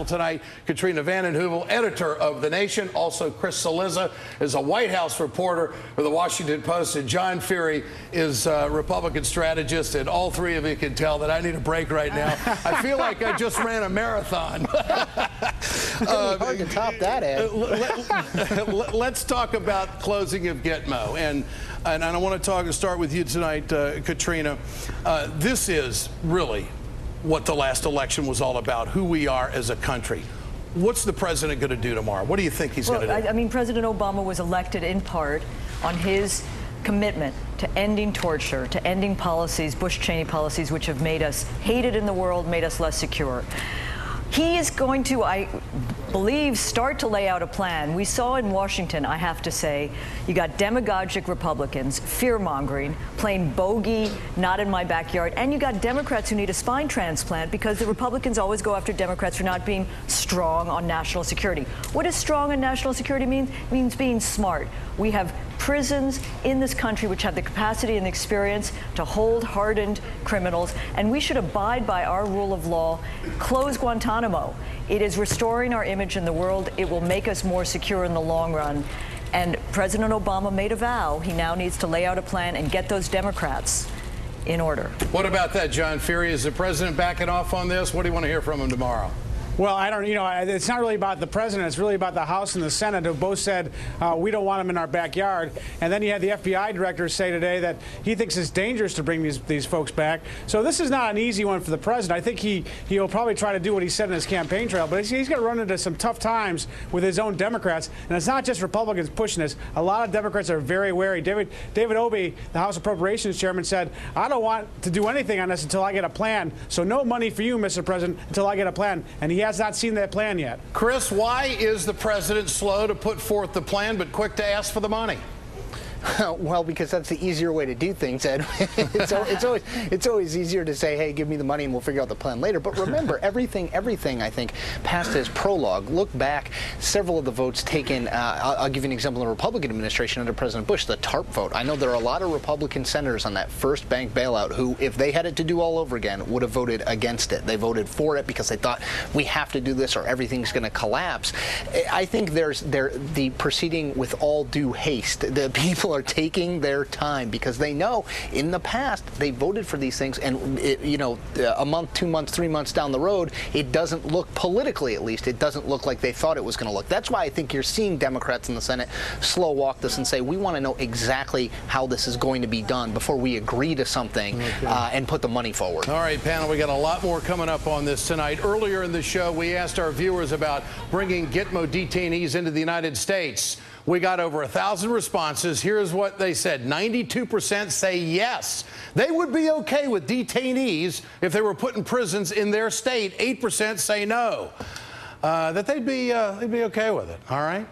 Tonight, Katrina Vanden Heuvel, editor of The Nation. Also, Chris Cillizza is a White House reporter for The Washington Post. And John Feehery is a Republican strategist. And all three of you can tell that I need a break right now. I feel like I just ran a marathon. Hard to top that, Ed. Let's talk about closing of Gitmo. And I want to start with you tonight, Katrina. This is really what the last election was all about, who we are as a country. What's the president going to do tomorrow? What do you think he's going to do? I mean, President Obama was elected in part on his commitment to ending torture, to ending policies, Bush-Cheney policies, which have made us hated in the world, made us less secure. He is going to, I believe, start to lay out a plan. We saw in Washington, I have to say, you got demagogic Republicans, fear-mongering, playing bogey, not in my backyard, and you got Democrats who need a spine transplant because the Republicans always go after Democrats for not being strong on national security. What does strong on national security mean? It means being smart. We have prisons in this country which have the capacity and the experience to hold hardened criminals, and we should abide by our rule of law. Close Guantanamo. It is restoring our image in the world. It will make us more secure in the long run. And President Obama made a vow. He now needs to lay out a plan and get those Democrats in order. What about that, John Feehery? Is the president backing off on this? What do you want to hear from him tomorrow? Well, I don't, it's not really about the president. It's really about the House and the Senate, who both said we don't want him in our backyard. And then you had the FBI director say today that he thinks it's dangerous to bring these folks back. So this is not an easy one for the president. I think he'll probably try to do what he said in his campaign trail, but he's going to run into some tough times with his own Democrats. And it's not just Republicans pushing this. A lot of Democrats are very wary. David Obey, the House Appropriations Chairman, said, I don't want to do anything on this until I get a plan. So no money for you, Mr. President, until I get a plan. And he has not seen that plan yet. Chris, why is the president slow to put forth the plan but quick to ask for the money? Well, because that's the easier way to do things, Ed. it's always easier to say, hey, give me the money and we'll figure out the plan later. But remember, everything, I think, passed as prologue. Look back, several of the votes taken, I'll give you an example in the Republican administration under President Bush, the TARP vote. I know there are a lot of Republican senators on that first bank bailout who, if they had it to do all over again, would have voted against it. They voted for it because they thought, we have to do this or everything's going to collapse. I think the proceeding with all due haste. The people are taking their time because they know in the past they voted for these things, and a month, 2 months, 3 months down the road, it doesn't look, politically at least, it doesn't look like they thought it was going to look. That's why I think you're seeing Democrats in the Senate slow walk this and say, we want to know exactly how this is going to be done before we agree to something and put the money forward. All right, panel, we got a lot more coming up on this tonight. Earlier in the show, we asked our viewers about bringing Gitmo detainees into the United States. We got over 1,000 responses. Here's what they said. 92% say yes. They would be okay with detainees if they were put in prisons in their state. 8% say no. That they'd be okay with it. All right?